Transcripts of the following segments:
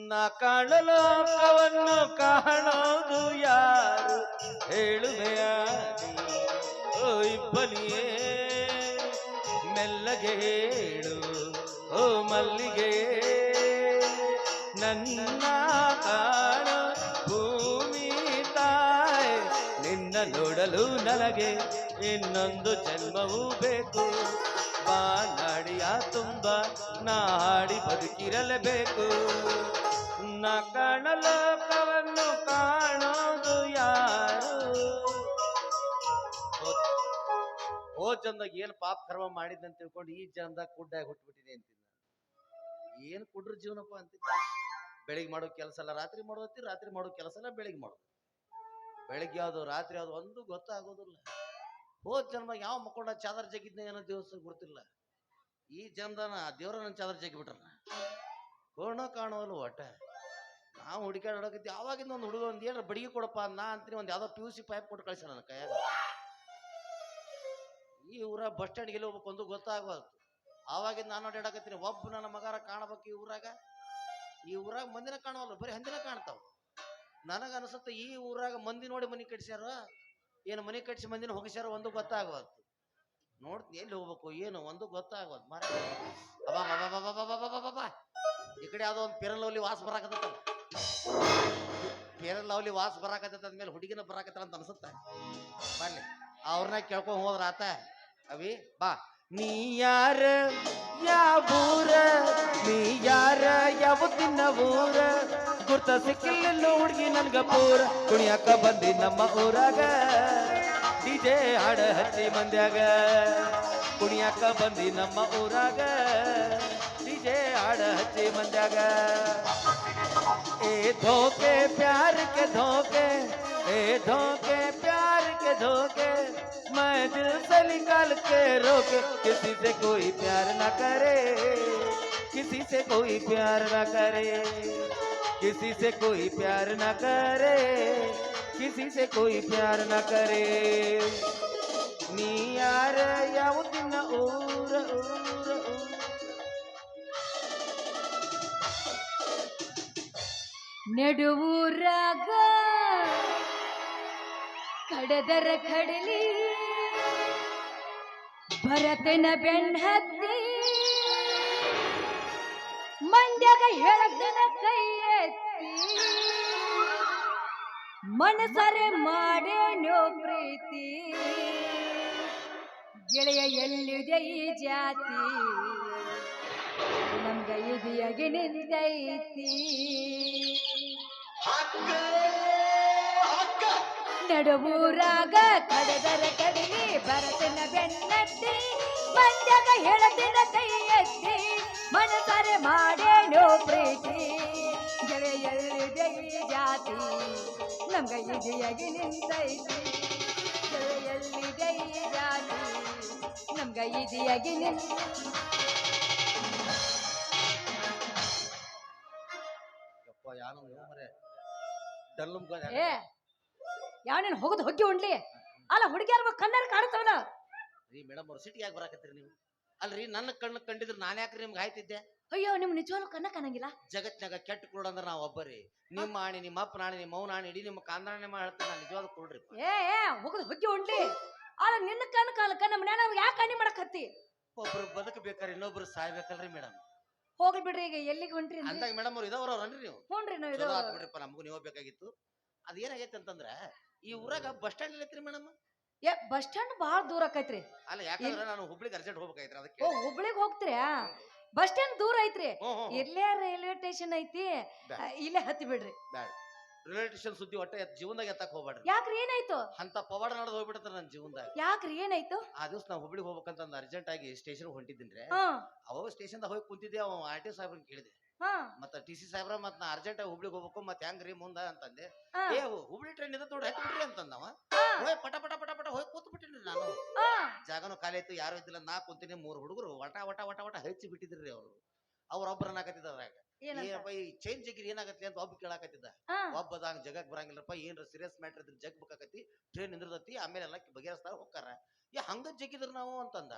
ನಾ ಕಾಣಲೋಕವನ್ನು ಕಾಣೋದು ಯಾರು ಹೇಳುವೆಯ ಓ ಇಬ್ಬನಿಯೇ ಮೆಲ್ಲಗೆ ಹೇಳು ಓ ಮಲ್ಲಿಗೆ ನನ್ನ ಕಾಣ ಭೂಮಿ ತಾಯಿ ನಿನ್ನ ನೋಡಲು ನನಗೆ ಇನ್ನೊಂದು ಜನ್ಮವೂ ಬೇಕು ಬಾನಾಡಿಯ ತುಂಬ ನಾಡಿ ಬದುಕಿರಲೇಬೇಕು ನಾ ಕಾಣಲೋಕವನ್ನು ಕಾಣೋದು ಯಾರು ಓ ಜನದಾಗ ಏನ್ ಪಾಪ ಕರ್ಮ ಮಾಡಿದ್ದಂತ ತಿಳ್ಕೊಂಡು ಈ ಜನದಾಗ ಕುಡ್ಡಾಗಿ ಹುಟ್ಟುಬಿಟ್ಟಿದೆ ಅಂತೀನಿ ಏನ್ ಕುಡ್ರ ಜೀವನಪ್ಪ ಅಂತಿದ್ದ ಬೆಳಿಗ್ಗೆ ಮಾಡೋ ಕೆಲಸ ಅಲ್ಲ ರಾತ್ರಿ ಮಾಡೋತಿ ರಾತ್ರಿ ಮಾಡೋ ಕೆಲಸ ಅಲ್ಲ ಬೆಳಿಗ್ಗೆ ಮಾಡೋದು ಬೆಳಿಗ್ಗೆ ಯಾವ್ದು ರಾತ್ರಿ ಯಾವ್ದು ಒಂದು ಗೊತ್ತಾಗೋದಿಲ್ಲ ಹೋದ್ ಜನ್ಮ ಯಾವ ಮಕ್ಕೊಂಡ ಚಾದರ್ ಜಗಿದ್ನ ಏನೋ ದಿವಸ ಗೊತ್ತಿಲ್ಲ ಈ ಜನದನ ದೇವ್ರನ್ನ ಚಾದರ್ ಜಗಿ ಬಿಟ್ರನ ಕೋಣ ಕಾಣೋಲ್ಲ ಒಟ್ಟ ನಾವು ಹುಡುಕಾಡೋಕತ್ತಿ ಆವಾಗಿಂದ ಒಂದು ಹುಡುಗ ಒಂದು ಏನಾರ ಬಡಿಗೆ ಕೊಡಪ್ಪ ನಾ ಅಂತೀನಿ ಒಂದು ಯಾವ್ದೋ PUC ಪೈಪ್ ಕೊಟ್ಟು ಕಳಿಸ ನನ್ನ ಕೈಯಾಗ ಈ ಊರ ಬಸ್ ಸ್ಟ್ಯಾಂಡ್ಗೆ ಹೋಗ್ಬೇಕು ಒಂದು ಗೊತ್ತಾಗೋದು ಆವಾಗಿಂದ ನಾನು ಅಡ್ಡಾಡಕತ್ತೀನಿ ಒಬ್ಬ ನನ್ನ ಮಗಾರ ಕಾಣಬೇಕು ಈ ಊರಾಗ ಮಂದಿನ ಕಾಣವಲ್ಲ ಬರೀ ಹಂದಿನ ಕಾಣ್ತಾವ ನನಗ ಅನ್ಸುತ್ತೆ ಈ ಊರಾಗ ಮಂದಿ ನೋಡಿ ಮನೆ ಕಟ್ಸ್ಯಾರ ಏನು ಮನೆ ಕಟ್ಸಿ ಮಂದಿನ ಹೋಗಿಸ್ಯಾರ ಒಂದು ಗೊತ್ತಾಗೋದು ನೋಡ್ತೀನಿ ಎಲ್ಲಿ ಹೋಗ್ಬೇಕು ಏನು ಒಂದು ಗೊತ್ತಾಗೋದು ಮರ ಈ ಕಡೆ ಯಾವುದೋ ಒಂದು ಪೇರನ್ ಲವ್ಲಿ ವಾಸ ಬರಾಕತ್ತ ಪೇರನ್ ಲವ್ಲಿ ವಾಸ ಬರಾಕತ್ತ ಅಂದ್ಮೇಲೆ ಹುಡುಗಿನ ಬರಾಕತ್ತ ಅಂತ ಅನ್ಸುತ್ತೆ ಬರ್ಲಿ ಅವ್ರನ್ನ ಕೇಳ್ಕೊಂಡ್ ಹೋದ್ರ ಆತ ಅವಿ ಬಾ ನೀ ಯಾರ ಯಾವೂರ ನೀ ಯಾರ ಯಾವತ್ತಿನ ಊರ ಗುರ್ತ ಸಿಕ್ಕಿಲ್ಲ ಹುಡುಗಿ ನನ್ಗ ಪೂರ ಕುಣಿಯಾಕ ಬಂದಿ ನಮ್ಮ ಊರಾಗ DJ ಹಾಡ ಹಚ್ಚಿ ಮಂದ್ಯಾಗ ಕುಣಿಯಾಕ ಬಂದಿ ನಮ್ಮ ಊರಾಗ DJ ಹಾಡ ಹಚ್ಚಿ ಮಂದ್ಯಾಗ ए धोखे प्यार के धोखे ए धोखे प्यार के धोखे मैं दिल से निकाल के रोके किसी से कोई प्यार ना करे किसी से कोई प्यार ना करे किसी से कोई प्यार ना करे किसी से कोई प्यार ना करे नी यार यावदिन ऊर ऊर ನಡುವೂರಾಗ ಕಡದರ ಕಡಲಿ ಭರತನ ಬೆಣ್ಣ ಹತ್ತಿ ಮಂಡ್ಯಾಗ ಹೇಳದನ ಕೈ ಎತ್ತಿ ಮನಸರೆ ಮಾಡೇನೋ ಪ್ರೀತಿ ಗೆಳೆಯ ಎಲ್ಲಿದೆ ಈ ಜಾತಿ ನಮ್ಗ ಇದೆಯಾಗಿ ನಿಂತೈತಿ ನಡುವೂರಾಗ ಕಡದರ ಕಡಿಲಿ ಭರತನ ಬೆನ್ನಟ್ಟಿ ಮಂಡ್ಯಾಗ ಹೇಳದಿನ ಕೈ ಎತ್ತಿ ಮನಸರೆ ಮಾಡೇನೋ ಪ್ರೀತಿ ಗೆಳೆಯಲ್ಲಿದೆ ಈ ಜಾತಿ ನಮ್ಗ ಇದೆಯಾಗಿ ನಿಂತೈತಿ ಗೆಳೆಯಲ್ಲಿದೆ ಈ ಜಾತಿ ನಮ್ಗ ಇದೆಯಾಗಿ ಯಾವನೇನು ಹೋಗದ್ ಹೊಕ್ಕಿ ಉಂಡ್ಲಿ ಅಲ್ಲ ಹುಡುಗಿಯರ್ ಕಣ್ಣಾರ ಕಾಣ್ತಾವಲ್ಲ ರೀ ಮೇಡಮ್ ಅವ್ರು ಸಿಟಿ ಯಾಕೆ ಬರಾಕತ್ತೀರಿ ನೀವು ಅಲ್ರಿ ನನ್ನ ಕಣ್ಣು ಕಂಡಿದ್ರೆ ನಾನು ಯಾಕ್ರಿ ನಿಮ್ಗೆ ಆಯ್ತಿದ್ದೆ ಅಯ್ಯೋ ನಿಮ್ ನಿಜವಾಗ್ಲೂ ಕಣ್ಣ ಕಾಣಂಗಿಲ್ಲ ಜಗತ್ನಾಗ ಕೆಟ್ಟ ಕುರುಡ ಅಂದ್ರೆ ನಾವು ಒಬ್ಬರಿ ನಿಮ್ಮ ಆಣಿ ನಿಮ್ಮ ಅಪ್ಪನ ಆಣಿ ನಿಮ್ಮ ಮೌನ ಆಣಿ ಇಡೀ ನಿಮ್ಮ ಕಾಂದಾಣೆ ಹೇಳ್ತೀನಿ ನಾನು ನಿಜವಾದ ಕುರುಡ್ರಿ ಹೋಗದ್ ಹೊಕ್ಕಿ ಉಂಡ್ಲಿ ಅಲ್ಲ ನಿನ್ನ ಕಣ್ಣು ಕಾಲಕ್ಕ ನಮ್ಮ ಮನ್ಯಾಗ ಯಾಕೆ ಕಣ್ಣಿ ಮಾಡಕತ್ತಿ ಒಬ್ರು ಬದುಕಬೇಕಾರೆ ಇನ್ನೊಬ್ರು ಸಾಯ್ಬೇಕಲ್ರಿ ಮೇಡಮ್ ಹೋಗ್ಲಿ ಬಿಡ್ರಿ ಈಗ ಎಲ್ಲಿಗೆ ಹೊಂಟ್ರಿ ಅಂದಾಗ ಮೇಡಮ್ ಅವ್ರು ಇದಾವ್ರನ್ರಿ ನೀವು ಹ್ಞೂನ್ರಿ ನಾವು ಚಲೋ ಆತ್ ಬಿಡ್ರಿಪ್ಪ ನಮಗೂ ನೀವು ಹೋಗ್ಬೇಕಾಗಿತ್ತು ಅದ್ ಏನಾಗೈತೆ ಅಂತಂದ್ರ ಈ ಊರಾಗ ಬಸ್ ಸ್ಟ್ಯಾಂಡ್ ಐತ್ರಿ ಮೇಡಮ್ ಬಸ್ ಸ್ಟ್ಯಾಂಡ್ ಬಾಳ ದೂರ ಆಕೈತ್ರಿ ಅಲ್ಲ ಯಾಕಂದ್ರೆ ನಾನು ಹುಬ್ಳಿಗೆ ಅರ್ಜೆಂಟ್ ಹೋಗ್ಬೇಕಾಯ್ತ್ರಿ ಅದಕ್ಕೆ ಹುಬ್ಳಿಗೆ ಹೋಗ್ತೀರಾ ಬಸ್ ಸ್ಟ್ಯಾಂಡ್ ದೂರ ಐತ್ರಿ ಇಲ್ಲೇ ರೈಲ್ವೆ ಸ್ಟೇಷನ್ ಐತಿ ಇಲ್ಲೇ ಹತ್ತಿ ಬಿಡ್ರಿ ಬ್ಯಾಡ ರೈಲ್ವೆ ಸ್ಟೇಷನ್ ಸುದ್ದಿ ಒಟ್ಟೆ ಜೀವನದಾಗ ಎತ್ತಕ್ ಹೋಗ್ಬೇಡ್ರಿ ಯಾಕ್ರಿ ಏನಾಯ್ತು ಅಂತ ಪವಾಡ ನಡೆದು ಹೋಗ್ಬಿಡ್ತಾರ ನನ್ನ ಜೀವನದಾಗ ಯಾಕ್ರಿ ಏನಾಯ್ತು ಆ ದಿವಸ ನಾವು ಹುಬ್ಳಿಗೆ ಹೋಗ್ಬೇಕಂತ ಅರ್ಜೆಂಟ್ ಆಗಿ ಸ್ಟೇಷನ್ ಹೊಂಟಿದ್ದೀನಿ ಅವಾಗ ಸ್ಟೇಷನ್ ಹೋಗಿ ಕುಂತಿದ್ದೆ ಅವ RTO ಸಾಹೇಬ್ರನ್ನ ಕೇಳಿದೆ ಮತ್ತ TC ಸಾಹೇಬ್ರ ಮತ್ ನಾ ಅರ್ಜೆಂಟ್ ಆಗಿ ಹುಬ್ಳಿಗೆ ಹೋಗ್ಬೇಕು ಮತ್ ಹೆಂಗ್ರಿ ಮುಂದ ಅಂತಂದೆ ಏ ಹುಬ್ಳಿ ಟ್ರೈನ್ ಇದೆ ನೋಡಿ ಹತ್ತಿ ಬಿಡ್ರಿ ಅಂತಂದವ ಹೋಯ್ ಪಟ ಪಟ ಪಟ ಪಟ ಹೋಗಿ ಕೂತ್ ಬಿಟ್ಟಿನ್ರಿ ನಾನು ಜಾಗನು ಖಾಲಿ ಆಯ್ತು ಯಾರು ಇದ್ದಿಲ್ಲ ನಾ ಕುಂತೀನಿ 3 ಹುಡುಗರು ವಟ ವಟ ವಟ ವಟ ಹಚ್ಚಿ ಬಿಟ್ಟಿದ್ರಿ ಅವ್ರೊಬ್ಬರ ನಾಕತ್ತಿದ್ರಾಗ ಏನಪ್ಪ ಈ ಚೈನ್ ಜಗ್ಗಿರಿ ಏನಾಗತ್ತಿ ಅಂತ ಒಬ್ಬ ಕೇಳಾಕತ್ತಿದ್ದ ಒಬ್ಬದಂಗ ಜಗಕ್ ಬರಂಗಿಲ್ಲಪ್ಪ ಏನ್ರ ಸೀರಿಯಸ್ ಮ್ಯಾಟರ್ ಇದ್ರೆ ಜಗ್ ಬೇಕಾಕತಿ ಟ್ರೈನ್ ನಿಂದಿರ್ತತಿ ಆಮೇಲೆ ಎಲ್ಲ ಬಗೆಹರಿಸ್ತಾರ ಹೋಗ್ತಾರ ಹಂಗ ಜಗ್ಗಿದ್ರ ನಾವು ಅಂತಂದ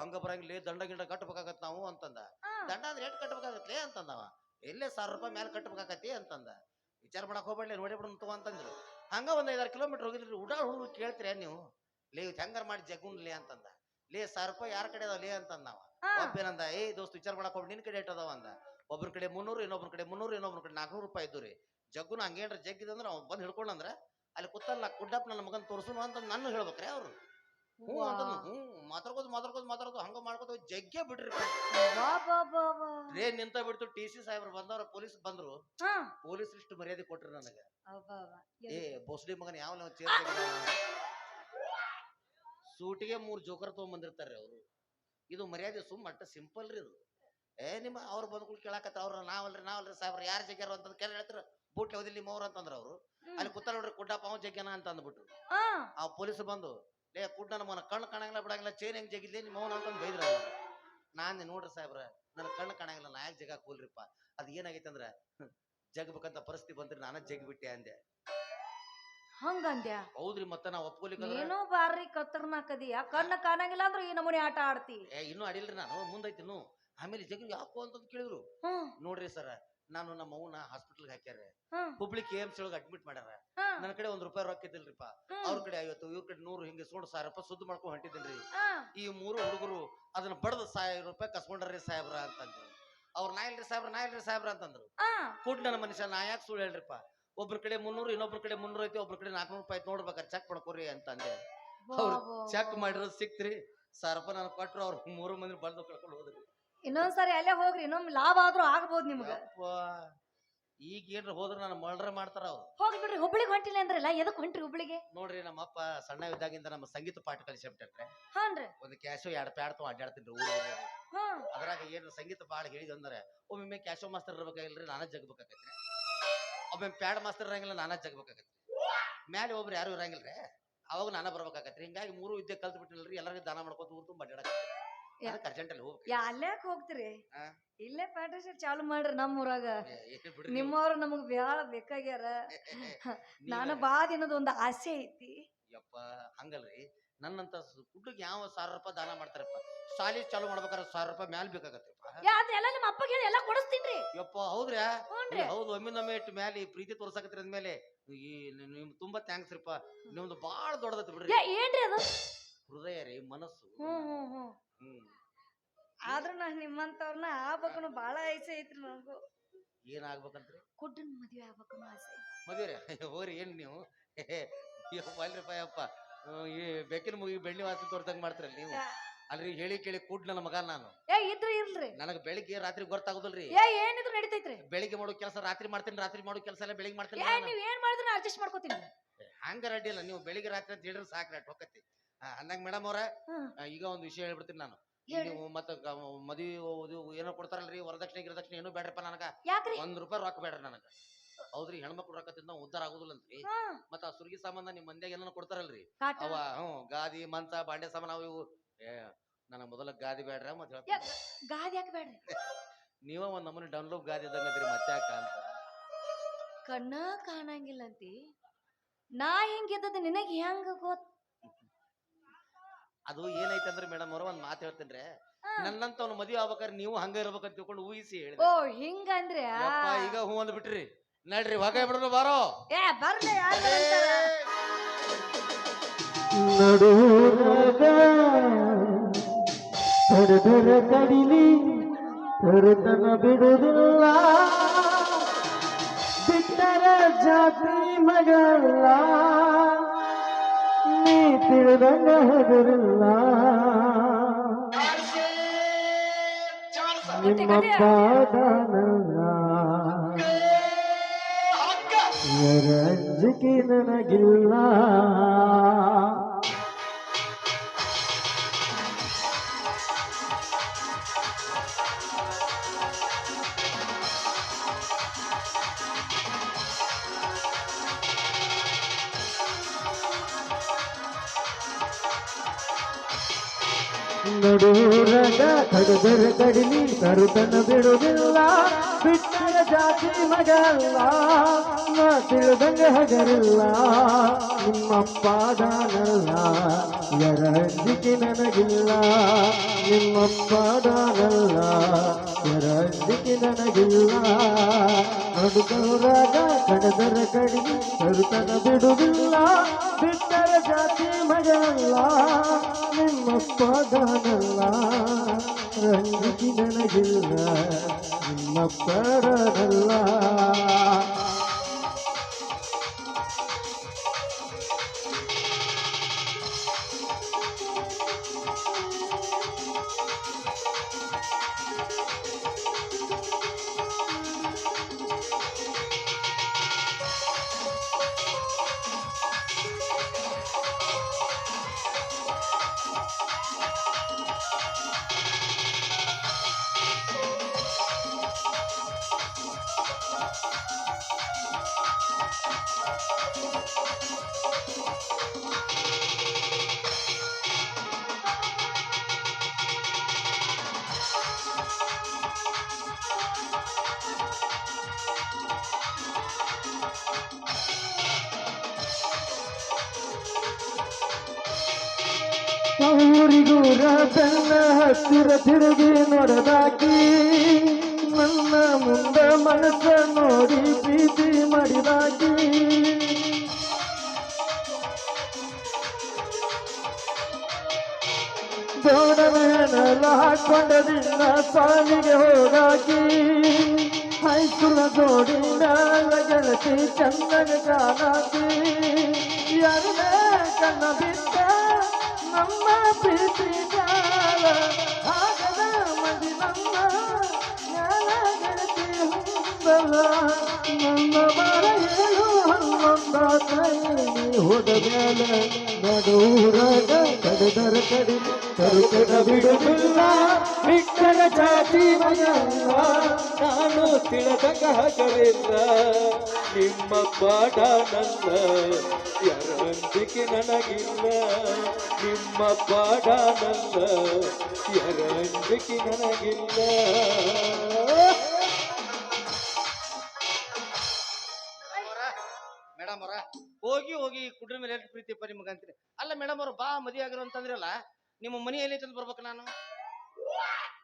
ಹಂಗ ಬರಂಗಿಲ್ಲ ದಂಡ ಗಿಂಡ ಕಟ್ಟಬೇಕಾಗತ್ ನಾವು ಅಂತಂದ ದಂಡ ಅಂದ್ರೆ ಎಟ್ ಕಟ್ಟಬೇಕಾಗತ್ಲೆ ಅಂತಂದವ ಎಲ್ಲೇ 1000 ರೂಪಾಯಿ ಮೇಲೆ ಕಟ್ಟಬೇಕಾಕತಿ ಅಂತಂದ. ವಿಚಾರ ಮಾಡಕ್ ಹೋಗ್ಬೇಡ್ಲಿ ನೋಡಿ ಬಿಡು ಅಂತಂದ್ರು. ಹಂಗ ಒಂದ್ 5-6 ಕಿಲೋಮೀಟರ್ ಹೋಗಿದ್ರಿ. ಉಡಾಳ್ ಹುಡುಗರು ಕೇಳ್ತೀರ ನೀವು, ಲೇ ಹೆಂಗಾರ ಮಾಡಿ ಜಗುನ್ಲೇ ಅಂತಂದ. ಲೇ 1000 ರೂಪಾಯಿ ಯಾರ ಕಡೆ ಅದಾವ ಲೇ ಅಂತಂದ. ನಾವ ಒಬ್ಬೇನಂದ, ಏ ದೋಸ್ತ್ ವಿಚಾರ ಮಾಡಕ್ ಹೋಗ್ಬಿಡಿ, ನಿನ್ ಕಡೆ ಅದಾವ ಅಂದ. ಒಬ್ರ ಕಡೆ 300, ಇನ್ನೊಬ್ರ ಕಡೆ 300, ಇನ್ನೊಬ್ರ ಕಡೆ 400 ರೂಪಾಯಿ ಇದ್ದು ರೀ. ಜಗ್ಗುನ ಹಂಗೇನ್ರ ಜಗ್ಗಿದಂದ್ರ ಅವ್ನು ಬಂದು ಹಿಡ್ಕೊಂಡಂದ್ರ ಅಲ್ಲಿ ಕೂತಲ್ಲ ಕುಡ್ಡಪ್ಪ ನನ್ನ ಮಗನ್ ತೋರ್ಸುನು ಅಂತ ನಾನು ಹೇಳ್ಬೇಕ್ರೆ ಅವ್ರು. ಹ್ಞೂ ಅಂತಂದು ಮಾತಾಡ್ಕೋದು ಹಂಗ ಮಾಡ್ಕೋತ ಜಗ್ಗೆ ಬಿಡ್ರಿ. ಟ್ರೇನ್ ನಿಂತ ಬಿಡ್ತು. TC ಸಾಹೇಬ್ರು ಬಂದವ್ರ, ಪೊಲೀಸ್ ಬಂದ್ರು. ಪೊಲೀಸ್ ಇಷ್ಟು ಮರ್ಯಾದೆ ಕೊಟ್ರಿ ನನಗ. ಏ ಬೋಸ್ಡಿ ಮಗನ್ ಯಾವ ಸೂಟಿಗೆ 3 ಜೋಕರ್ ತಗೊಂಡ್ಬಂದಿರ್ತಾರ್ರಿ ಅವ್ರು. ಇದು ಮರ್ಯಾದೆ ಅಟ್ಟ ಸಿಂಪಲ್ ರೀ ಇದು. ನಿಮ್ಮ ಅವ್ರು ಬಂದ್ಗಳು ಕೇಳಾಕತ್ತ ಅವ್ರ ನಾವಲ್ರಿ ಸಾಹೇಬ್ರ ಯಾರು ಜಗ್ಯಾರ ಅಂತ ಕೇಳಿ ಹೇಳ್ತಾರ. ಬೂಟ್ ಯಾವ್ದಿಲ್ಲ ನಿಮ್ಮವ್ರ ಅಂತಂದ್ರ ಅವ್ರು. ಅಲ್ಲಿ ಕೂತ ನೋಡ್ರಿ ಕುಡ್ಡಪ್ಪ ಅವ್ ಜಗ್ಯಾನ ಅಂತ ಅಂದ್ಬಿಟ್ರು. ಆ ಪೊಲೀಸ್ ಬಂದು, ಲೇ ಕುಡ್ಡ ನಮ್ಮನ ಕಣ್ಣು ಕಾಣಂಗಿಲ್ಲ ಬಿಡಂಗಿಲ್ಲ, ಚೈನ್ ಹೆಂಗ್ ಜಗಿದ್ಲಿ ನಿಮ್ಮ ಮೌನ ಅಂತಂದು ಬೈದ್ರ. ನಾನ್ ನೋಡ್ರಿ ಸಾಹೇಬ್ರ ನನ್ನ ಕಣ್ಣು ಕಾಣಂಗಿಲ್ಲ, ನಾ ಯಾಕೆ ಜಗಾಕ್ ಹೋಲ್ರಿಪ್ಪ. ಅದ್ ಏನಾಗೈತೆ ಅಂದ್ರ ಜಗ್ಬೇಕಂತ ಪರಿಸ್ಥಿತಿ ಬಂದ್ರಿ, ನಾನ ಜಗ್ಬಿಟ್ಟೆ ಅಂದೆ. ಹಂಗಂದ್ಯ? ಹೌದ್ರಿ. ಮತ್ತೆ ನಾ ಒಪ್ಕೊಲಿಕ್ಕೆ ಏನೋ ಬಾರಿ ಕತ್ತರ್ನಾಕದಿಯಾ, ಕಣ್ಣ ಕಾಣಂಗಿಲ್ಲ ಅಂದ್ರೆ ಈ ನಮೂನಿ ಆಟ ಆಡ್ತಿ. ಇನ್ನೂ ಆಡಿಲ್ರಿ ನಾನು, ಮುಂದೈತಿ ಇನ್ನು. ಆಮೇಲೆ ಜಗ್ಗಿ ಯಾಕೋ ಅಂತಂದು ಕೇಳಿದ್ರು. ನೋಡ್ರಿ ಸರ, ನಾನು ನಮ್ಮ ಅವ್ನ ಹಾಸ್ಪಿಟಲ್ಗೆ ಹಾಕ್ಯಾರ, ಹುಬ್ಳಿ KMC ಒಳಗೆ ಅಡ್ಮಿಟ್ ಮಾಡ್ಯಾರ. ನನ್ನ ಕಡೆ ₹1 ರೊಕ್ಕ ಇದ್ದಿಲ್ರಿಪ್ಪ. ಅವ್ರ ಕಡೆ 50, ಇವ್ರ ಕಡೆ 100, ಹಿಂಗೆ ಸುಂಡ್ 1000 ರೂಪಾಯಿ ಸುದ್ದು ಮಾಡ್ಕೊಂಡು ಹೊಂಟಿದ್ದೀನ್ರಿ. ಈ 3 ಹುಡುಗರು ಅದನ್ನ ಬಡದ 1000 ರೂಪಾಯಿ ಕಸ್ಕೊಂಡ್ರಿ ಸಾಹೇಬ್ರ ಅಂತಂದ್ರು. ಅವ್ರು ನಾ ಇಲ್ರಿ ಸಾಹೇಬ್ರ ಅಂತಂದ್ರು. ಕೂಡ್ ನನ್ನ ಮನುಷ್ಯ, ನಾ ಯಾಕೆ ಸುಳ್ಳು ಹೇಳ್ರಿಪ್ಪ. ಒಬ್ರ ಕಡೆ 300, ಇನ್ನೊಬ್ರ ಕಡೆ 300 ಐತಿ, ಒಬ್ರ ಕಡೆ 400 ರೂಪಾಯಿ ಐತಿ, ನೋಡ್ಬೇಕಾರೆ ಚೆಕ್ ಮಾಡ್ಕೊರಿ ಅಂತಂದೆ. ಅವ್ರು ಚೆಕ್ ಮಾಡಿರೋದು ಸಿಕ್ತ್ರಿ. 1000 ರೂಪಾಯಿ ನಾನು ಕೊಟ್ರು. ಅವ್ರು 3 ಮಂದಿ ಬಂದು ಕಳ್ಕೊಂಡು ಹೋದ್ರಿ. ಇನ್ನೊಂದ್ಸರಿ ಅಲ್ಲೇ ಹೋಗ್ರಿ, ಇನ್ನೊಮ್ಮೆ ಲಾಭ ಆದ್ರೂ ಆಗ್ಬೋದು ನಿಮ್ಗ. ಈಗ ಏನ್ರ ಹೋದ್ರ ನಾನು ಮರ್ಡರ್ ಮಾಡ್ತಾರ ಅವ್ರು. ಹೋಗಿ ಬಿಡ್ರಿ. ಹುಬ್ಳಿಗೆ ಹೊಂಟಿಲ್ಲ ಅಂದ್ರಲ್ಲ, ಎದಕ್ ಹೊಂಟ್ರಿ ಹುಬ್ಳಿಗೆ? ನೋಡ್ರಿ, ನಮ್ಮಪ್ಪ ಸಣ್ಣ ಇದ್ದಾಗಿಂದ ನಮ್ಮ ಸಂಗೀತ ಪಾಠ ಕಲಿಸಿಬಿಟ್ರೆ. ಒಂದು ಕ್ಯಾಶೋ 2 ಪ್ಯಾಡ್ ತಗೊಂಡು ಅಡ್ಡಾಡ್ತೀನಿ ಊರಿಗೆ. ಅದ್ರಾಗ ಏನು ಸಂಗೀತ ಬಾಳ ಹೇಳಿದಂದ್ರೆ, ಒಮ್ಮೆ ಕ್ಯಾಶೋ ಮಾಸ್ತರ್ ಇರ್ಬೇಕಾಗಿಲ್ರಿ, ನಾನ ಜಗ್ಬೇಕಾಗತ್ರಿ. ಒಮ್ಮೆ ಪ್ಯಾಡ್ ಮಾಸ್ತರ್ ಇರಂಗಿಲ್ಲ, ನಾನ ಜಗ್ಬೇಕಾಗತ್ರಿ. ಮ್ಯಾಲೆ ಒಬ್ರು ಯಾರು ಇರಂಗಿಲ್ರಿ, ಅವಾಗ ನಾನ ಬರ್ಬೇಕಾಗತ್ರಿ. ಹಿಂಗಾಗಿ 3 ವಿದ್ಯೆ ಕಲ್ತ್ ಬಿಟ್ಟಿಲ್ರಿ. ಎಲ್ಲರಿಗೂ ದಾನ ಮಾಡ್ಕೊತ ಊರ್ ತುಂಬ ಅಡ್ಡಾಡಕತ್ರಿ. ಅರ್ಜೆಂಟಲ್ಲಿ ಹೋಗ್ರಿ. ಅಲ್ಯಾಕ್ ಹೋಗ್ತೀರಿ? ಇಲ್ಲೇ ಪ್ಯಾಟ್ರಿ ಚಾಲು ಮಾಡ್ರಿ ನಮ್ಮೂರಾಗ. ನಿಮ್ಮವ್ರು ನಮಗ್ ಬ್ಯಾಳ ಬೇಕಾಗ್ಯಾರ. ನಾನು ಬಾ ದಿನದ ಒಂದು ಆಸೆ ಐತಿ. ಯಪ್ಪ ಹಂಗಲ್ರಿ, ನನ್ನಂತ ಕುಡ್ಡಿಗೆ ಯಾವ 1000 ರೂಪಾಯಿ ದಾನ ಮಾಡ್ತಾರಪ್ಪ. ಶಾಲಿ ಚಾಲು ಮಾಡ್ಬೇಕಾದ್ರೆ 1000 ರೂಪಾಯಿ ಮ್ಯಾಲ ಬೇಕಾಗತ್ತಪ್ಪ. ಎಲ್ಲ ನಿಮ್ಮ ಅಪ್ಪ ಹೇಳಿ ಎಲ್ಲ ಕೊಡಿಸ್ತೀನ್ರಿ. ಯಪ್ಪ ಹೌದ್ರಾ? ಹೌದು. ಒಮ್ಮಿನೊಮ್ಮೆ ಇಟ್ಟು ಮ್ಯಾಲೆ ಪ್ರೀತಿ ತೋರ್ಸಾಕತ್ರಿ ಅಂದ್ಮೇಲೆ ಈ ನಿಮ್ ತುಂಬಾ ಥ್ಯಾಂಕ್ಸ್ ರೀಪ್ಪ. ನಿಮ್ದು ಬಾಳ ದೊಡ್ಡದೈತಿ ಬಿಡ್ರಿ. ಏನ್ರಿ ಅದು? ಹೃದಯ ರೀ, ಮನಸ್ಸು. ಆದ್ರೂ ನಾ ನಿಮ್ಮಂತವ್ರನ್ನ ಆಗ್ಬೇಕು ಬಾಳ ಆಸೆ ಐತ್ರಿ ನನಗೂ. ಏನಾಗ್ಬೇಕಂತ್ರಿ? ಕುಡ್ಡನ್ ಮದ್ವೆ ಆಗ್ಬೇಕು ಆಸೆ. ಮದ್ವೆ ಹೋರಿ ಏನ್ ನೀವು ಅಲ್ರಿಪ್ಪ ಯಪ್ಪ, ಈ ಬೆಕ್ಕಿನ ಮುಗಿ ಬೆಳ್ಳಿ ವಾಸನೆ ತೋರ್ದಂಗ್ ಮಾಡ್ತೀರಲ್ಲ ನೀವು. ಅಲ್ರಿ ಹೇಳಿ ಕೇಳಿ ಕೂಡ್ ನನ್ನ ಮಗ ನಾನು. ಇದ್ರಿ ಇಲ್ರಿ, ನನಗ ಬೆಳಿಗ್ಗೆ ರಾತ್ರಿ ಗೊತ್ತಾಗುದಿಲ್ರಿ. ಏನಿದ್ರು ನಡೀತೈತ್ರಿ. ಬೆಳಿಗ್ಗೆ ಮಾಡೋ ಕೆಲಸ ರಾತ್ರಿ ಮಾಡ್ತೀನಿ, ರಾತ್ರಿ ಮಾಡೋ ಕೆಲಸ ಎಲ್ಲ ಬೆಳಿಗ್ಗೆ ಮಾಡ್ತೀನಿ. ನೀವ್ ಏನ್ ಮಾಡಿದ್ರು ಅಡ್ಜಸ್ಟ್ ಮಾಡ್ಕೋತೀನಿ. ಹಂಗ ರೆಡ್ಡಿ ಇಲ್ಲ, ನೀವು ಬೆಳಿಗ್ಗೆ ರಾತ್ರಿ ಅಂತ ಹೇಳಿದ್ರೆ ಸಾಕ್ರಿ, ಅಟ್ ಹೋಗತ್ತಿ. ಅಂದಂಗ ಮೇಡಮ್ ಅವ್ರ, ಈಗ ಒಂದು ವಿಷಯ ಹೇಳ್ಬಿಡ್ತೀನಿ ನಾನು. ನೀವು ಮತ್ತ ಮದ್ವಿ ಏನೋ ಕೊಡ್ತಾರಲ್ರಿ, ವರದಕ್ಷಿಣೆ ಗಿರದಕ್ಷಿಣೆ ಏನೂ ಬೇಡ್ರಪ್ಪ ನನಗ. ₹1 ರೊಕ್ಕ ಬೇಡ್ರಿ ನನಗ. ಹೌದ್ರಿ, ಹೆಣ್ಮಕ್ಳು ರೊಕ್ಕ ತಿಂದ ಉದ್ದಾರ ಆಗುದಿಲ್ಲಂತ್ರಿ. ಮತ್ತ ಆ ಸುರ್ಗಿ ಸಾಮಾನ ನಿಮ್ ಮಂದ್ಯಾಗ ಏನೋ ಕೊಡ್ತಾರಲ್ರಿ, ಅವ ಗಾದಿ ಮಂಚ ಬಾಂಡೆ ಸಾಮಾನ ಅವು ಇವು. ನನಗ ಮೊದಲ ಗಾದಿ ಬೇಡ್ರ. ಮತ್ ಗಾದಿ ಯಾಕೆ ಬೇಡ್ರಿ? ನೀವ ಒಂದ್ ನಮೂನಿ ಡೌನ್ಲೋಡ್ ಗಾದಿ ಇದ್ದಂಗದ್ರಿ, ಮತ್ತೆ ಯಾಕ ಅಂತ. ಕಣ್ಣ ಕಾಣಂಗಿಲ್ಲ ಅಂತಿ, ನಾ ಹೆಂಗಿದ್ದದ ನಿನಗ್ ಹೆಂಗ ಗೊತ್ತ? ಅದು ಏನೈತಂದ್ರೆ ಮೇಡಮ್ ಅವ್ರ ಒಂದ್ ಮಾತು ಹೇಳ್ತೇನ್ರಿ. ನನ್ನಂತ ಅವ್ನ ಮದ್ವೆ ಆಗ್ಬೇಕಾದ್ರೆ ನೀವು ಹಂಗ ಇರ್ಬೇಕಂತ ತಿಳ್ಕೊಂಡು ಊಹಿಸಿ ಹೇಳಿ. ಓ ಹಿಂಗಂದ್ರೆ ಈಗ ಹೂ ಅಂದ್ಬಿಟ್ರಿ. ನಡ್ರಿ ಹೊಗೆ ಬಿಡೋಣ ಬಾರೋ. ಬರ್ಲಿ. ನಡುವ ಕಡಿಲಿ ತರುತನ ಬಿಡುವುದಿಲ್ಲ, ಬಿಟ್ಟರ ಜಾತಿ ಮಗಲ್ಲ, ನೀ ತಿಳಿದಂಗ ಹೆದರಿಲ್ಲ. ನಿಮ್ಮ ಪಾದನಲ್ಲ ಅಂಜಿಕೆ ನನಗಿಲ್ಲ. ನಡೂರಗ ಕಡದರ ಕಡಿಲಿ ತರುತನ ಬಿಡುವುದಿಲ್ಲ, ಬಿಟ್ಟರ ಜಾತಿ ಮಗಲ್ಲ, ನಾ ತಿಳಿದಂಗ ಹಗರಿಲ್ಲ. ನಿಮ್ಮಪ್ಪ ದಾನಲ್ಲ, ಯರ ಅಂಜಿಕೆ ನನಗಿಲ್ಲ. ನಿಮ್ಮಪ್ಪ ದಾನಲ್ಲ, ಎರಡಿಕೆ ನನಗಿಲ್ಲ ನೋಡುಗೌರಾಗ ಕಡದರ ಕಡಿಮೆ ಕರುತನ ಬಿಡುವುದಿಲ್ಲ ಬಿಟ್ಟರ ಜಾತಿ ಮಗಲ್ಲ ನಿಮ್ಮಪ್ಪ ದಾನಲ್ಲ ರಂಜಿಕೆ ನನಗಿಲ್ಲ ನಿಮ್ಮಪ್ಪರಲ್ಲ ಊರಿಗೂರ ಬೆನ್ನ ಹತ್ತಿರ ತಿರುಗಿ ನೋಡದಾಕಿ ನನ್ನ ಮುಂದ ಮನಸ್ಸ ನೋಡಿ ಪ್ರೀತಿ ಮಾಡಿದಾಕಿ ದೊಡ್ಡವೇನೆಲ್ಲ ಹಾಕೊಂಡದಿಂದ ಸಾಲಿಗೆ ಹೋಗಾಕಿ ಹೈಸ್ಕೂಲ ಜೋಡಿ ಮ್ಯಾಲ ಗೆಳತಿ ಚಂದನ ಕಾಣಾಕಿ ಯಾರೇ ಕಣ್ಣ ಬಿಟ್ಟ ನಮ್ಮ ಪ್ರೀತಿ ಜಾಲ ಆಗದ ಮದಿ ನಮ್ಮ ಜ್ಞಾನ ಗೆಳತಿ ಹುಂಬಲ ನನ್ನ ಮರ ಹೇಳು ಹನ್ನೊಂದ ಕೈಲಿ ಹೋದ ಮೇಲೆ ನಡೂರಾಗ ಕಡದರ ಕಡಿಮೆ ಕರುಕಡ ಬಿಡುವುದಿಲ್ಲ ಬಿಟ್ಟರ ಜಾತಿ ಮಯಲ್ಲ ನಾನು ತಿಳಿದಾಗ ಹಗಲಿಲ್ಲ ನಿಮ್ಮ ಪಾಠ ನನ್ನ ಯಾರಂಜಿಕೆ ನನಗಿಲ್ಲ ನಿಮ್ಮ ಪಾಠ ನನ್ನ ಯಾರಂಜಿಕೆ ನನಗಿಲ್ಲ ಮೇಡಮ್ ಅವರ ಹೋಗಿ ಹೋಗಿ ಕುಡ್ರ ಮೇಲೆ ಎಷ್ಟು ಪ್ರೀತಿಯಪ್ಪ ನಿಮ್ಗೆ ಅಂತೀರಿ. ಅಲ್ಲ ಮೇಡಮ್ ಅವ್ರು ಬಾ ಮದುವೆ ಆಗಿರೋ ಅಂತಂದ್ರಲ್ಲ ನಿಮ್ಮ ಮನಿ ಎಲ್ಲಿ ತಂದು ಬರ್ಬೇಕು ನಾನು?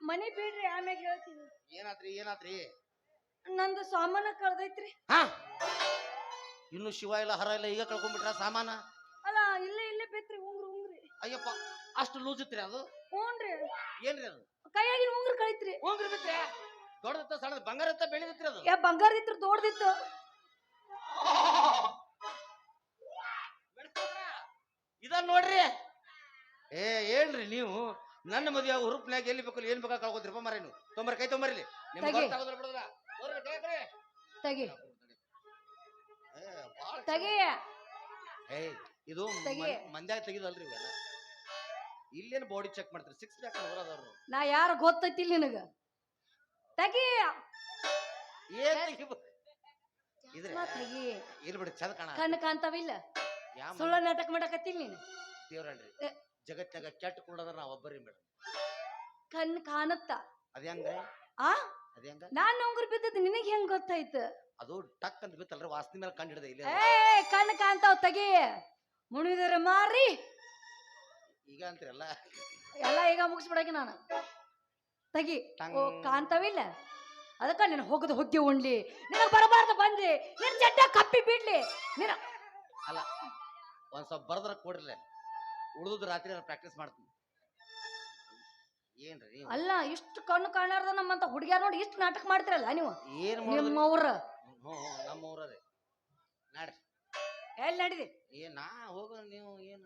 ಮನಿ ಬಿಡ್ರಿ ಆಮ್ಯಾಗ ಹೇಳ್ತೀನಿ. ಏನಾತ್ರಿ ನಂದು ಸಾಮಾನ ಕಳ್ದೈತ್ರಿ. ಹಾ ಇನ್ನು ಶಿವ ಇಲ್ಲ ಹರ ಇಲ್ಲ ಈಗ ಕಳ್ಕೊಂಡ್ಬಿಟ್ರ ಸಾಮಾನ? ಅಲ್ಲ ಇಲ್ಲೇ ಬೇತ್ರಿ ಉಂಗ್ರಿ. ಅಯ್ಯಪ್ಪ ಅಷ್ಟು ಲೂಸ್ ಇತ್ರಿ ಅದು? ಹ್ಞೂನ್ರಿ. ಏನ್ರಿ ಅದು? ಕೈಯಾಗಿನ ಉಂಗ್ರ ಕಳಿತ್ರಿ. ಉಂಗ್ರಿ ಬಿತ್ರಿ? ದೊಡ್ಡದತ್ತ ಸಣ್ಣದ ಬಂಗಾರತ್ತ ಬೆಳೆದಿತ್ರಿ ಅದು? ಬಂಗಾರದಿತ್ತು ದೊಡ್ಡದಿತ್ತು. ಇದನ್ನ ನೋಡ್ರಿ. ಹೇಳ್ರಿ ನೀವು ನನ್ನ ಮದುವೆ ಹುರುಪ್ನ್ಯಾಗ ಎಲ್ಲಿ ಬೇಕು ಏನ್ ಬೇಕಾ ಕಳ್ಕೊತಿರಪ್ಪ ಮರ ನೀವು ತೊಂಬರ್ ಕೈ ತೊಂಬರ್ಲಿ ಇದು ಮಂದ್ಯಾಗ ತೆಗಿದಲ್ರಿ ಇವೆಲ್ಲ. ಇಲ್ಲೇನು ಬಾಡಿ ಚೆಕ್ ಮಾಡ್ತಾರೆ 6 ಪ್ಯಾಕ್ ಬರೋದವ್ರು. ನಾ ಯಾರು ಗೊತ್ತೈತಿಲ್ ನಿನಗ? ತಗಿ ಇಲ್ ಬಿಡಿ ಚಂದ ಕಾಣ ಕಣ್ಣು ಕಾಣ್ತಾವಿಲ್ಲ. ಸುಳ್ಳ ನಾಟಕ ಮಾಡಕತ್ತಿಲ್ ನೀನು. ದೇವ್ರನ್ರಿ ಜಗತ್ನಾಗ ಕೆಟ್ಟ ಕುಳ್ಳದ ನಾವ್ ಒಬ್ಬರಿ ಮೇಡಮ್. ಕಣ್ಣು ಕಾಣುತ್ತ ಅದ ಹೆಂಗ್ರಿ? ಅದ ಹೆಂಗ? ನಾನ್ ಉಂಗುರ್ ಬಿದ್ದದ್ದು ನಿನಗೆ ಹೆಂಗ್ ಗೊತ್ತಾಯ್ತು? ಅದು ಟಕ್ ಅಂತ ಬಿತ್ತಲ್ರಿ ವಾಸನೆ ಮೇಲೆ ಕಂಡು ಹಿಡ್ದೆ. ಇಲ್ಲ ಕಣ್ಣು ಕಾಣ್ತಾವ್ ತಗಿ. ಮುಣಿದರೆ ಮಾರಿ ಈಗ ಅಂತೀರಲ್ಲ ಎಲ್ಲ ಈಗ ಮುಗಿಸ್ಬಿಡಕ್ಕೆ ನಾನು. ತಗಿ ಕಾಣ್ತಾವಿಲ್ಲ ಅದಕ್ಕ ನೀನು ಹೋಗದು ಹುದ್ದೆ ಉಣ್ಲಿ ನಿನಗೆ ಬರಬಾರ್ದು ಬಂದ್ರಿ ನಿನ್ ಜಡ್ಡ ಕಪ್ಪಿ ಬಿಡ್ಲಿ ನೀನ. ಅಲ್ಲ ಒಂದ್ ಸ್ವಲ್ಪ ಬರ್ದ್ರ ಕೊಡ್ರಲ್ಲ ಉಳಿದು ರಾತ್ರಿ ಪ್ರಾಕ್ಟೀಸ್ ಮಾಡ್ತೀನಿ. ಏನ್ರಿ ಅಲ್ಲ ಇಷ್ಟು ಕಣ್ಣು ಕಾಣಾರ್ದ ನಮ್ಮಂತ ಹುಡುಗಿಯಾರ ನೋಡಿ ಇಷ್ಟು ನಾಟಕ ಮಾಡ್ತಿರಲ್ಲ ನೀವು. ಏನ್ ನಿಮ್ಮವ್ರ ನಮ್ಮವ್ರೇ ನಾಡ್ರಿ ಎಲ್ಲಿ ನಡಿದಿ? ನಾ ಹೋಗ ನೀವು ಏನ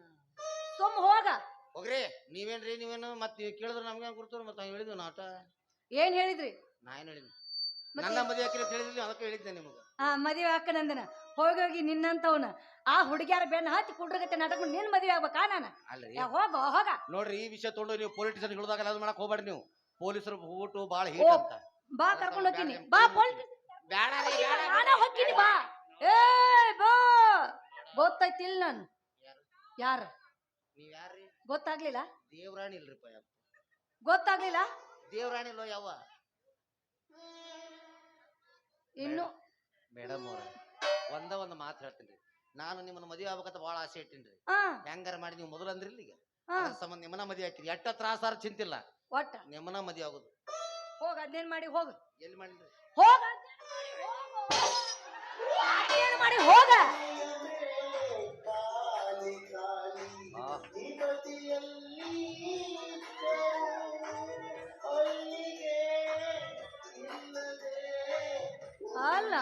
ಸುಮ್ ಹೋಗ ಹೋಗ್ರಿ. ನೀವೇನು ಮತ್ತೆ ಕೇಳಿದ್ರೆ ನಮ್ಗೆ ಗುರ್ತವ್ರ ಮತ್ತೆ ನಾವು ಹೇಳಿದ್ವಿ ನಾಟ. ಏನ್ ಹೇಳಿದ್ರಿ? ನಾ ಏನ್ ಹೇಳಿದ್ವಿ ನನ್ನ ಮದುವೆ ಹಾಕಿ ಅಂತ ಹೇಳಿದ್ವಿ ಅದಕ್ಕೆ ಹೇಳಿದ್ದೆ ನಿಮ್ಗೆ. ಮದುವೆ ಹಾಕನಂದನ ಹೋಗಿ ನಿನ್ನಂತವನ ಆ ಹುಡುಗಿಯಾರ ಬೆನ್ನ ಹತ್ತಿ ಕುಡ್ರಗತ್ತೆ ನಾಟಕ ನಿನ್ ಮದುವೆ ಆಗ್ಬೇಕಾ? ನಾನು ಅಲ್ರಿ ಹೋಗ ನೋಡ್ರಿ ಈ ವಿಷಯ ತೊಗೊಂಡು ನೀವು ಪೊಲಿಟಿಷನ್ ಹಿಡಿದಾಗ ಅದು ಮಾಡಕ್ ಹೋಗ್ಬೇಡ್ರಿ. ನೀವು ಪೊಲೀಸರು ಊಟು ಬಾಳ ಹೀಟ್ ಅಂತ. ಬಾ ಕರ್ಕೊಂಡು ಹೋಗ್ತೀನಿ ಬಾ ನಾನು ಹೋಗ್ತೀನಿ ಬಾ. ಬಾ ಗೊತ್ತಾಯ್ತಿಲ್ ನಾನು ಯಾರ ನೀವ್ ಯಾರ್ರಿ? ಗೊತ್ತಾಗ್ಲಿಲ್ಲ? ದೇವ್ರಾಣಿ ಇಲ್ರಿಪ್ಪ. ಗೊತ್ತಾಗ್ಲಿಲ್ಲ? ದೇವ್ರಾಣಿ ಇಲ್ವ ಯಾವ? ಇನ್ನು ಮೇಡಮ್ ಅವ್ರ ಒಂದು ಮಾತು ಹೇಳ್ತೀನಿ. ನಾನು ನಿಮ್ಮನ್ನ ಮದುವೆ ಆಗ್ಬೇಕಂತ ಬಹಳ ಆಸೆ ಇಟ್ಟಿನ್ರಿ. ಹೆಂಗಾರ ಮಾಡಿ ನೀವು ಮೊದಲು ಅಂದ್ರಿಲ್ಲ ಈಗ ಸಂಬಂಧ ನಿಮ್ಮನ್ನ ಮದುವೆ ಹಾಕಿರಿ. ಎಟ್ಟ ತ್ರಾಸಾರ ಚಿಂತಿಲ್ಲ ಒಟ್ಟ ನಿಮ್ಮನ್ನ ಮದುವೆ ಆಗುದು. ಹೋಗ ಅದ್ನೇನ್ ಮಾಡಿ ಹೋಗ ಎಲ್ಲಿ ಮಾಡ್ರಿ ಹೋಗ ಅದ್ನೇನ್ ಮಾಡಿ ಹೋಗ ಅಲ್ಲ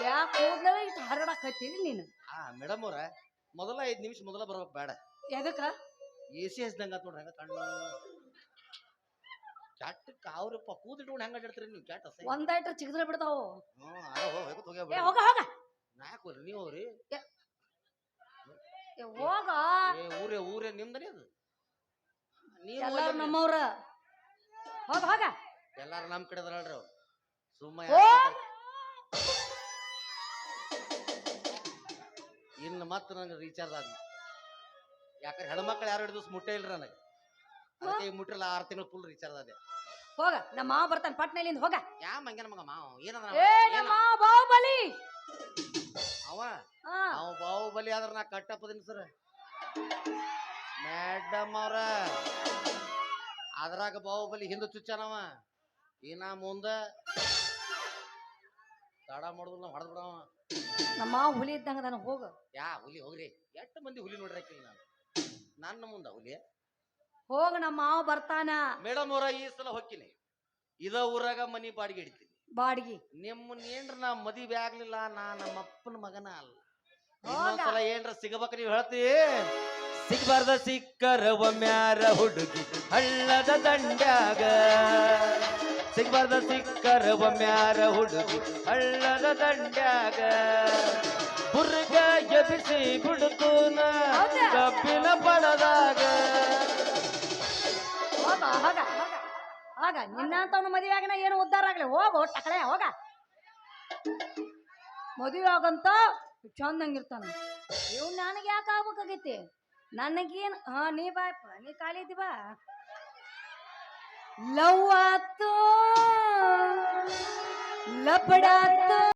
ಯಾಕೆ ಹೋದ್ನವ ಇಷ್ಟು ಹರಡಾಕತ್ತೀರಿ ನೀನು ಮೇಡಮ್ ಅವ್ರ ಮೊದಲ 5 ನಿಮಿಷ ಮೊದಲ ಬರ್ಬೇಕು ಬೇಡ ಎದಕ್ಕ AC ಹಚ್ದಂಗ ನೋಡ್ರಿ ಹಂಗ ಕಣ್ಣು ಕ್ಯಾಟ್ ಅವ್ರಪ್ಪ ಕೂದಿಟ್ಕೊಂಡು ಹೆಂಗ ಅಡ್ಡಾಡ್ತೀರಿ ನೀವು ಕ್ಯಾಟ್ ಅಸೈ ಒಂದೈಟ್ರ ಚಿಗದ್ರೆ ಬಿಡ್ತಾವು ಹೋಗ್ಯ ಏ ಹೋಗ ಹೋಗ ನಾಲ್ಕು ನೀವು ಅವ್ರಿ ಏ ಹೋಗ ಊರೇ ನಿಮ್ದರಿ ಅದು ಎಲ್ಲಾರು ನಮ್ಮವ್ರ ಹೋಗ ಹೋಗ ಎಲ್ಲಾರು ನಮ್ ಕಡೆ ಅದ್ರಲ್ರಿ ಅವ್ರು ಸುಮ್ಮ ಇನ್ನು ಮತ್ತೆ ನಂಗೆ ರೀಚಾರ್ಜ್ ಆದ್ವಿ ಯಾಕಂದ್ರೆ ಹೆಣ್ಮಕ್ಳು ಯಾರು ಹಿಡಿದು ಮುಟ್ಟೆ ಇಲ್ರಿ ನನಗೆ ಅದಕ್ಕೆ ಮುಟ್ಟಿರಲ್ಲ 6 ತಿಂಗಳು ಫುಲ್ ರೀಚಾರ್ಜ್ ಆದೆ ಹೋಗ ನಮ್ಮ ಮಾವ ಬರ್ತಾನೆ ಪಟ್ನೆಲಿಂದ ಹೋಗ ಯಾ ಮಂಗ್ಯಾನ ಮಗ ಮಾವ ಏ ನಮ್ಮ ಮಾವ ಬಾಹುಬಲಿ ಅವ ಬಾಹುಬಲಿ ಆದ್ರ ನಾ ಕಟ್ಟಪ್ಪದಿನಿ ಸರ್ ಮೇಡಮ್ ಅವ್ರ ಅದ್ರಾಗ ಬಾಹುಬಲಿ ಹಿಂದೆ ಚುಚ್ಚಾನವ ಇನ್ನ ಮುಂದ ತಡ ಮಾಡುದಿಲ್ಲ ಹೊಡೆದ್ ಬಿಡವ ನಮ್ಮ ಮಾವ ಹುಲಿ ಇದ್ದಂಗ ನಾನು ಹೋಗ ಯಾ ಹುಲಿ ಹೋಗ್ರಿ ಎಷ್ಟು ಮಂದಿ ಹುಲಿ ನೋಡ್ರಾಕಿಲ್ಲ ನಾನು ನನ್ನ ಮುಂದ ಹುಲಿ ಹೋಗ ನಮ್ಮ ಮಾವ ಬರ್ತಾನ ಮೇಡಮ್ ಅವ್ರ ಈ ಸಲ ಹೊಕ್ಕಿನಿ ಇದ ಊರಾಗ ಮನಿ ಬಾಡಿಗೆ ಹಿಡಿತೀನಿ ಬಾಡಿಗೆ ನಿಮ್ಮನ್ನೇನ್ರ ನಾ ಮದುವೆ ಆಗ್ಲಿಲ್ಲ ನಾ ನಮ್ಮ ಅಪ್ಪನ ಮಗನ ಅಲ್ಲ ಇನ್ನೊಂದ್ಸಲ ಏನ್ರ ಸಿಗಬೇಕ ನೀವು ಹೇಳ್ತಿ ಸಿಗ್ಬಾರ್ದ ಸಿಕ್ಕರ ಒಮ್ಮ್ಯಾರ ಹುಡುಗಿ ಹಳ್ಳದ ದಂಡ್ಯಾಗ ಸಿಗ್ಬಾರ್ದ ಸಿಕ್ಕರ ಒಮ್ಮ್ಯಾರ ಹುಡುಗಿ ಹಳ್ಳದ ದಂಡ್ಯಾಗ ಬುರ್ಗ ಎಬಿಸಿ ಬಿಡುತ್ತೂನ ಕಬ್ಬಿನ ಪಡದಾಗ ಹೋಗ ಹೋಗ ಹೋಗ ನಿನ್ನಂತವನು ಮದುವೆ ಆಗನ ಏನು ಉದ್ಧಾರ ಆಗ್ಲಿ ಹೋಗು ಟಕಳೆ ಹೋಗ ಮದುವೆ ಆಗಂತ ಚಂದಂಗಿರ್ತಾನ ಇವ್ ನನಗೆ ಯಾಕೆ ಆಗ್ಬೇಕಾಗೈತಿ ನನಗೇನು ನೀ ಬಾಯಪ್ಪ ನೀ ಖಾಲಿ ಇದ್ದಿ ಬಾ ಲವ್ ಆತು ಲಪಡಾತು